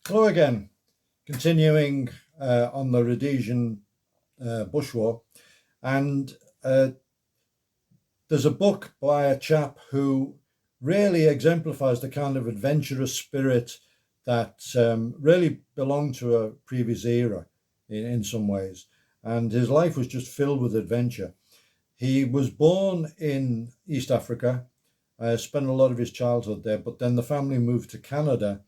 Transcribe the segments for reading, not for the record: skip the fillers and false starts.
Hello again, continuing on the Rhodesian Bush War. And there's a book by a chap who really exemplifies the kind of adventurous spirit that really belonged to a previous era in some ways. And his life was just filled with adventure. He was born in East Africa, spent a lot of his childhood there, but then the family moved to Canada.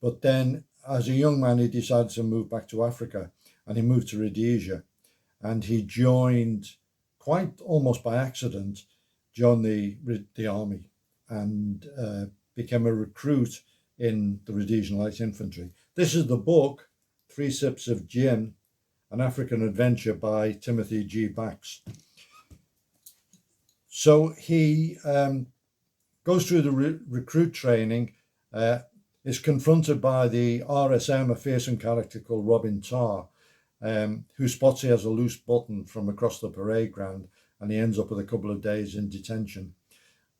But then, as a young man, he decided to move back to Africa, and he moved to Rhodesia, and he joined, quite almost by accident, joined the army, and became a recruit in the Rhodesian Light Infantry. This is the book, Three Sips of Gin, An African Adventure by Timothy G. Bax. So he goes through the recruit training, is confronted by the RSM, a fearsome character called Robin Tarr, who spots he has a loose button from across the parade ground, and he ends up with a couple of days in detention.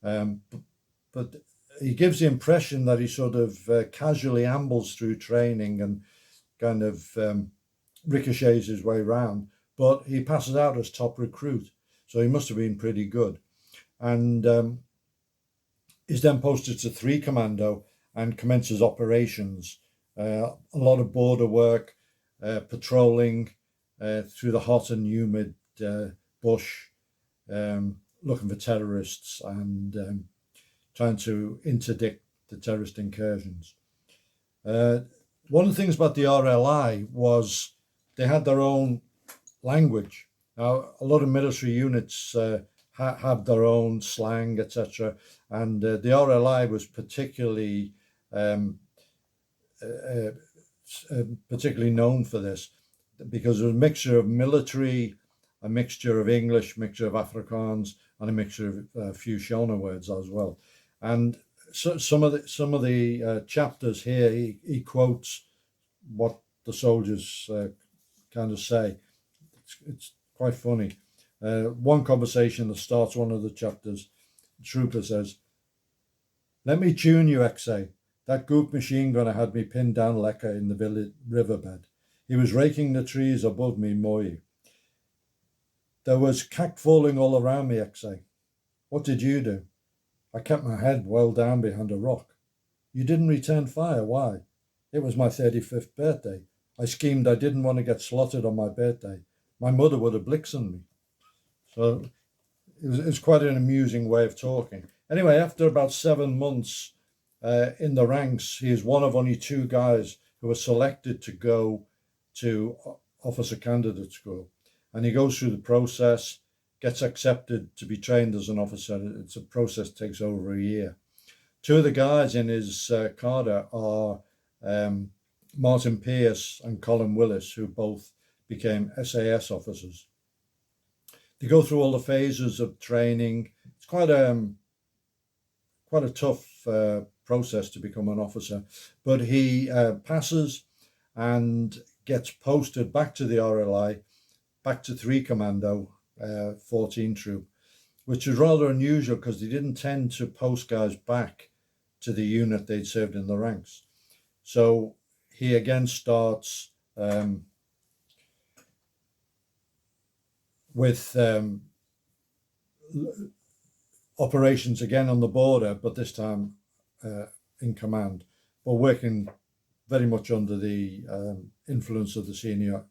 But he gives the impression that he sort of casually ambles through training and kind of ricochets his way around, but he passes out as top recruit, so he must have been pretty good. And is then posted to 3 Commando and commences operations. A lot of border work, patrolling through the hot and humid bush, looking for terrorists and trying to interdict the terrorist incursions. One of the things about the RLI was they had their own language. Now, a lot of military units have their own slang, etc. And the RLI was particularly particularly known for this, because it was a mixture of military, a mixture of English, mixture of Afrikaans, and a mixture of a few Shona words as well. And so some of the chapters here, he quotes what the soldiers kind of say. It's quite funny. One conversation that starts one of the chapters, the trooper says, "Let me tune you, XA. That gook machine gunner had me pinned down lekker in the village riverbed. He was raking the trees above me, Moy. There was cack falling all around me, XA. What did you do?" "I kept my head well down behind a rock." "You didn't return fire, why?" "It was my 35th birthday. I schemed I didn't want to get slaughtered on my birthday. My mother would have blixened me." So it was quite an amusing way of talking. Anyway, after about 7 months in the ranks, he is one of only 2 guys who are selected to go to officer candidate school. And he goes through the process, gets accepted to be trained as an officer. It's a process that takes over a year. 2 of the guys in his cadre are Martin Pierce and Colin Willis, who both became SAS officers. They go through all the phases of training. It's quite a tough process to become an officer, but he passes and gets posted back to the RLI, back to 3 Commando, 14 Troop, which is rather unusual because they didn't tend to post guys back to the unit they'd served in the ranks. So he again starts with operations again on the border, but this time in command, but working very much under the influence of the senior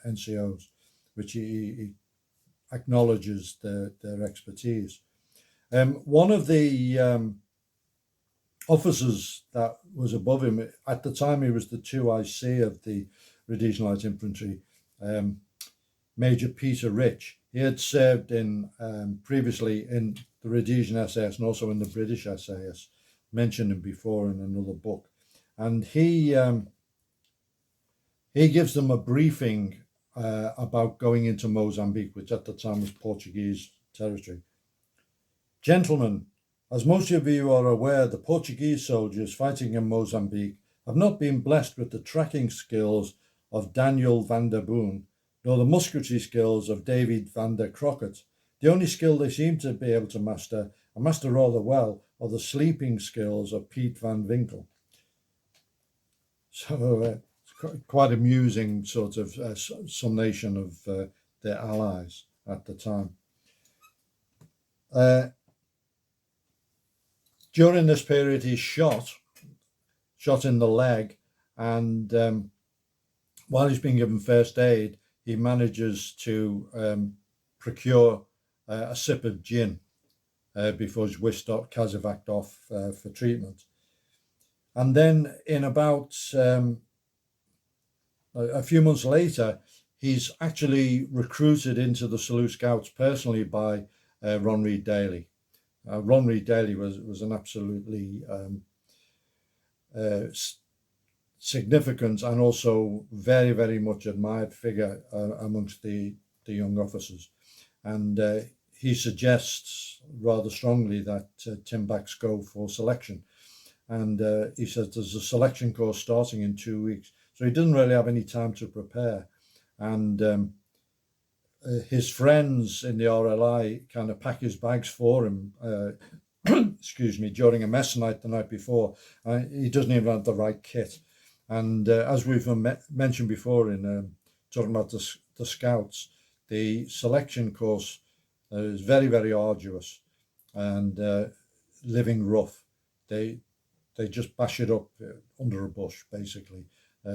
NCOs, which he acknowledges their expertise. One of the officers that was above him, at the time he was the 2IC of the Rhodesian Light Infantry, Major Peter Rich. He had served in previously in the Rhodesian SAS and also in the British SAS, mentioned him before in another book. And he gives them a briefing about going into Mozambique, which at the time was Portuguese territory. "Gentlemen, as most of you are aware, the Portuguese soldiers fighting in Mozambique have not been blessed with the tracking skills of Daniel van der Boon, nor the musketry skills of David van der Crockett. The only skill they seem to be able to master, and master rather well, are the sleeping skills of Piet van Winkle." So it's quite amusing, sort of summation of their allies at the time. Uh, During this period, he's shot in the leg, and while he's being given first aid, he manages to procure a sip of gin before he's whisked off, casevaced off for treatment. And then, in about a few months later, he's actually recruited into the Selous Scouts personally by Ron Reed Daly. Ron Reed Daly was an absolutely uh, significant and also very, very much admired figure amongst the young officers. And he suggests rather strongly that Tim Bax go for selection. And he says there's a selection course starting in 2 weeks. So he doesn't really have any time to prepare. And his friends in the RLI kind of pack his bags for him, excuse me, during a mess night the night before. He doesn't even have the right kit. And as we've mentioned before in talking about the Scouts, the selection course is very, very arduous and living rough. They just bash it up under a bush, basically,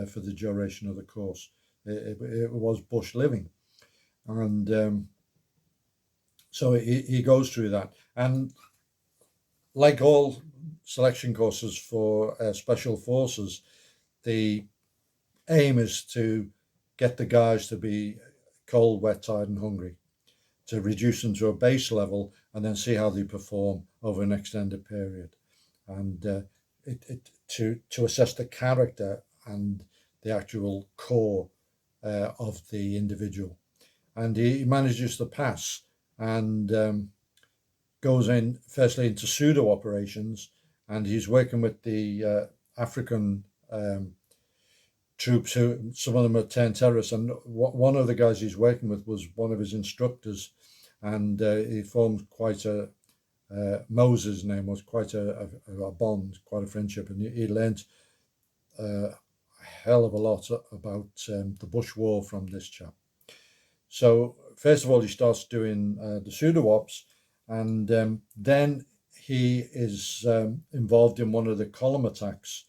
for the duration of the course. It was bush living. And so he goes through that. And like all selection courses for special forces, the aim is to get the guys to be cold, wet, tired, and hungry, to reduce them to a base level and then see how they perform over an extended period. And to assess the character and the actual core of the individual. And he manages to pass and goes in firstly into pseudo operations, and he's working with the African troops, who some of them are turned terrorists, and one of the guys he's working with was one of his instructors, and he formed quite a Moses' name was quite a bond, quite a friendship, and he learned a hell of a lot about the Bush War from this chap. So first of all, he starts doing the pseudo ops, and then he is involved in one of the column attacks.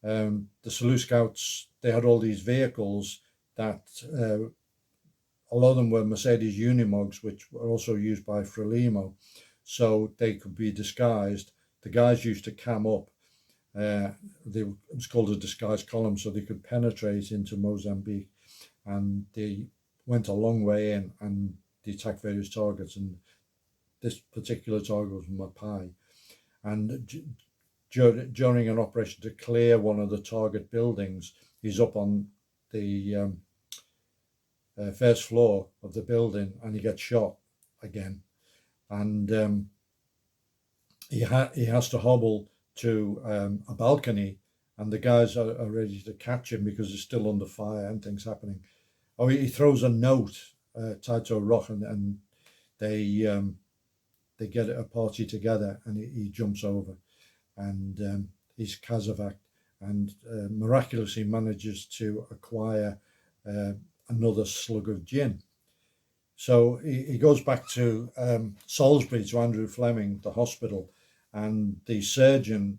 The Selous Scouts, they had all these vehicles that a lot of them were Mercedes Unimogs, which were also used by Frelimo, so they could be disguised. The guys used to cam up. It was called a disguised column, so they could penetrate into Mozambique, and they went a long way in and they attacked various targets. And this particular target was Mapai. And during an operation to clear one of the target buildings, he's up on the first floor of the building and he gets shot again. And he has to hobble to a balcony, and the guys are ready to catch him because he's still under fire and things happening. Oh, he throws a note tied to a rock, and they get a party together, and he jumps over, and he's casevaced, and miraculously manages to acquire another slug of gin. So he goes back to Salisbury, to Andrew Fleming, the hospital, and the surgeon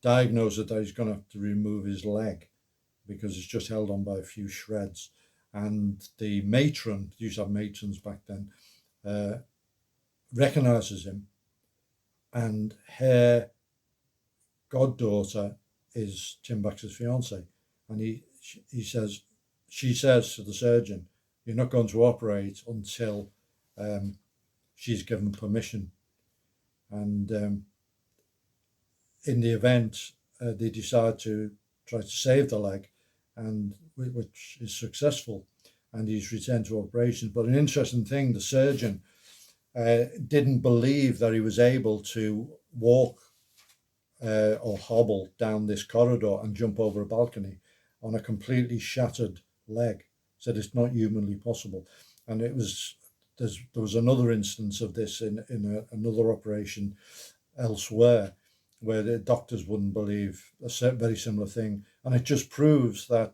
diagnoses that he's going to have to remove his leg because it's just held on by a few shreds. And the matron, used to have matrons back then, recognizes him, and her goddaughter is Tim Bax's fiance. And she says to the surgeon, "You're not going to operate until she's given permission." And in the event, they decide to try to save the leg, and which is successful, and he's returned to operations. But an interesting thing, the surgeon didn't believe that he was able to walk or hobble down this corridor and jump over a balcony on a completely shattered leg. Said it's not humanly possible. And there was another instance of this in another operation elsewhere, where the doctors wouldn't believe a very similar thing. And it just proves that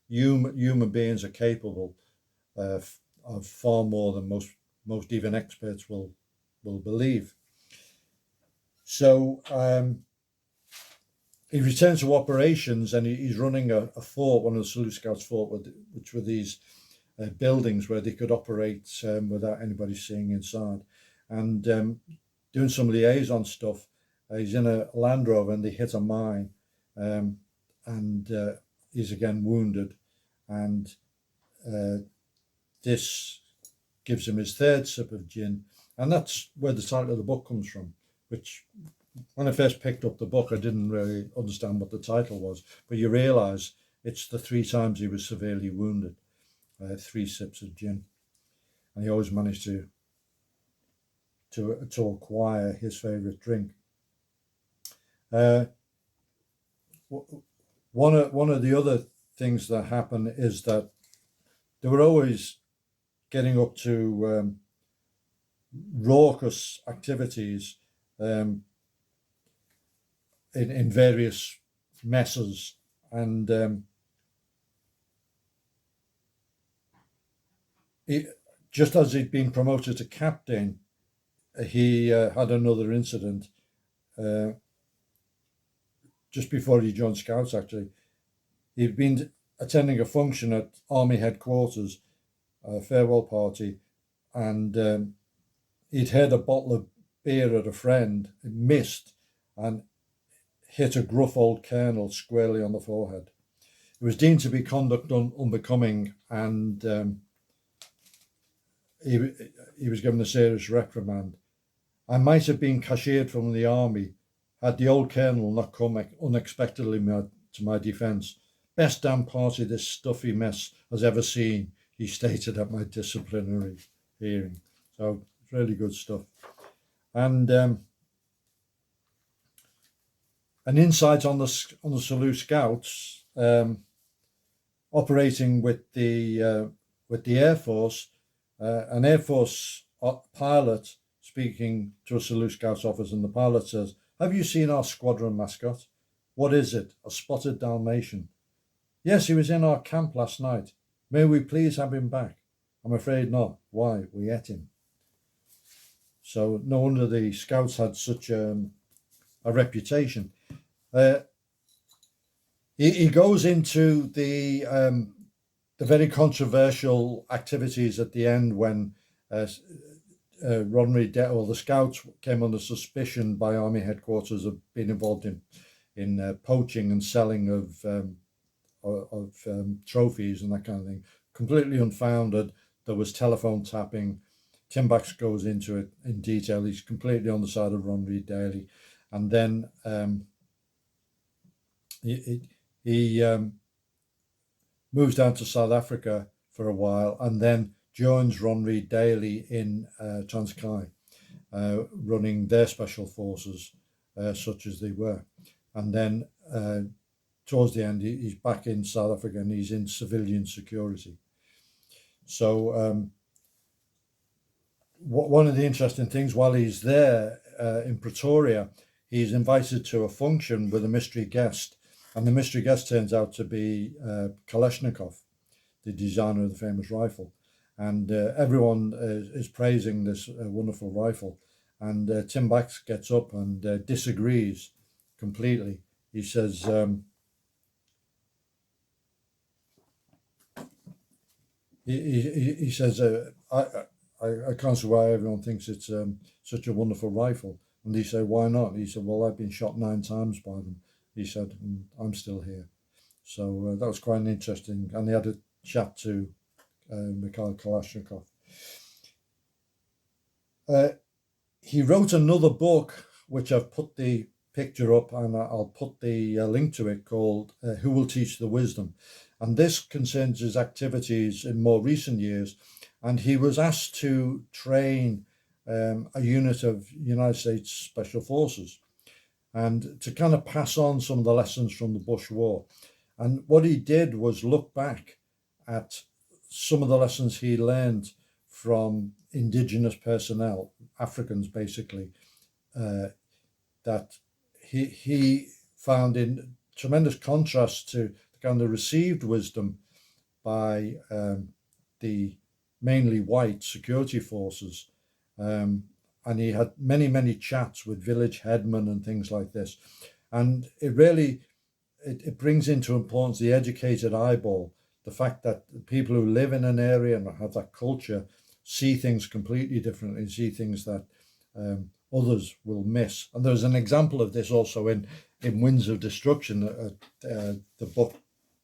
human beings are capable of far more than most even experts will believe. So he returns to operations, and he's running a fort, one of the Selous Scouts fort, which were these buildings where they could operate without anybody seeing inside. And doing some liaison stuff, he's in a Land Rover and they hit a mine, and he's again wounded. And this gives him his third sip of gin. And that's where the title of the book comes from, which when I first picked up the book, I didn't really understand what the title was. But you realise it's the 3 times he was severely wounded, 3 sips of gin. And he always managed to acquire his favourite drink. One of the other things that happen is that they were always getting up to raucous activities in various messes, and just as he'd been promoted to captain, he had another incident just before he joined Scouts. Actually, he'd been attending a function at Army headquarters, a farewell party, and he'd had a bottle of beer at a friend, missed, and hit a gruff old colonel squarely on the forehead. It was deemed to be conduct unbecoming, and he was given a serious reprimand. I might have been cashiered from the army had the old colonel not come unexpectedly to my defence. Best damn party this stuffy mess has ever seen, he stated at my disciplinary hearing. So it's really good stuff. And an insight on the Selous Scouts, operating with the Air Force, an Air Force pilot speaking to a Selous Scouts officer, and the pilot says, "Have you seen our squadron mascot? What is it? A spotted Dalmatian? Yes, he was in our camp last night. May we please have him back? I'm afraid not. Why? We ate him." So no wonder the Scouts had such a reputation. He goes into the very controversial activities at the end when Ron Reed or the Scouts came under suspicion by Army headquarters of being involved in poaching and selling of trophies and that kind of thing. Completely unfounded. There was telephone tapping. Tim Bax goes into it in detail. He's completely on the side of Ron Reed Daly, and then he moves down to South Africa for a while, and then joins Ron Reed Daly in Transkei, running their special forces, such as they were. And then towards the end, he's back in South Africa and he's in civilian security. So one of the interesting things, while he's there in Pretoria, he's invited to a function with a mystery guest, and the mystery guest turns out to be Kalashnikov, the designer of the famous rifle. And everyone is praising this wonderful rifle. And Tim Bax gets up and disagrees completely. He says, he says, I can't see why everyone thinks it's such a wonderful rifle. And he said, why not? He said, well, I've been shot 9 times by them. He said, and I'm still here. So that was quite an interesting, and he had a chat to Mikhail Kalashnikov. He wrote another book, which I've put the picture up, and I'll put the link to it, called Who Will Teach the Wisdom? And this concerns his activities in more recent years. And he was asked to train a unit of United States Special Forces and to kind of pass on some of the lessons from the Bush War. And what he did was look back at some of the lessons he learned from indigenous personnel, Africans basically, that he found in tremendous contrast to the kind of received wisdom by the mainly white security forces. And he had many chats with village headmen and things like this. And it really, it brings into importance the educated eyeball, the fact that people who live in an area and have that culture see things completely differently, see things that others will miss. And there's an example of this also in Winds of Destruction, the book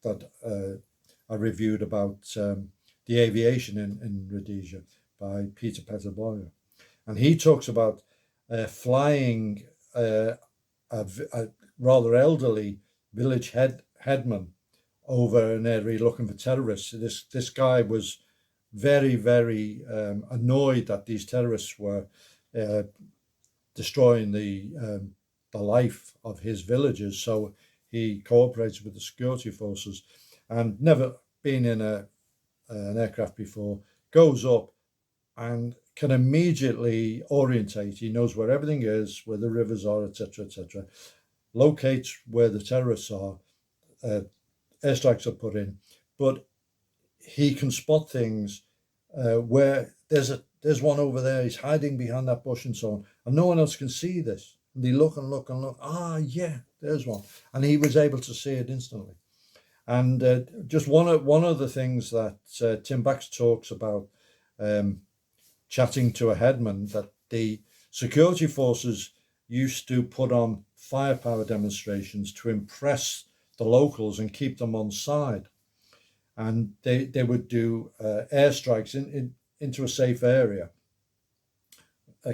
that I reviewed about the aviation in Rhodesia by Peter Petterboyer. And he talks about flying a rather elderly village headman over an area looking for terrorists. This guy was very annoyed that these terrorists were destroying the life of his villagers. So he cooperates with the security forces, and never been in an aircraft before, goes up and can immediately orientate. He knows where everything is, where the rivers are, etc., locates where the terrorists are. Airstrikes are put in, but he can spot things where there's one over there. He's hiding behind that bush and so on, and no one else can see this. And they look and look and look. Ah, yeah, there's one, and he was able to see it instantly. And just one of the things that Tim Bax talks about, chatting to a headman, that the security forces used to put on firepower demonstrations to impress the locals and keep them on side. And they would do airstrikes into a safe area,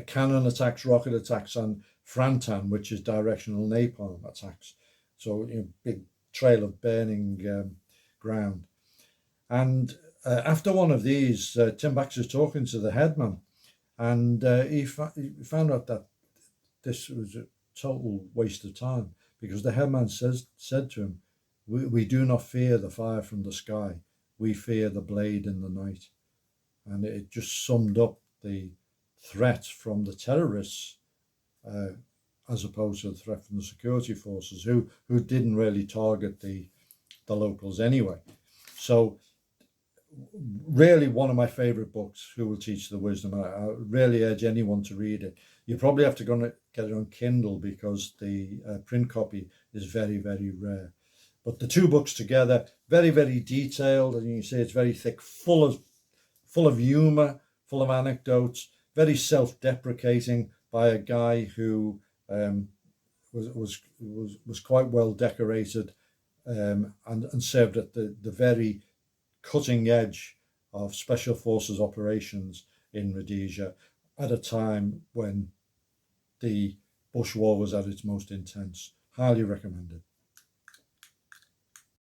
cannon attacks, rocket attacks, and Frantan, which is directional napalm attacks. So big trail of burning ground. And after one of these, Tim Bax is talking to the headman, and he found out that this was a total waste of time, because the headman said to him, we do not fear the fire from the sky, we fear the blade in the night. And it just summed up the threat from the terrorists as opposed to the threat from the security forces, who didn't really target the locals anyway. So really one of my favorite books, Who Will Teach the Wisdom. I really urge anyone to read it. You probably have to go and get it on Kindle, because the print copy is very rare. But the two books together, very detailed, and you can see it's very thick, full of humor, full of anecdotes, very self-deprecating by a guy who was quite well decorated, and served at the very cutting edge of special forces operations in Rhodesia at a time when the Bush War was at its most intense. Highly recommended.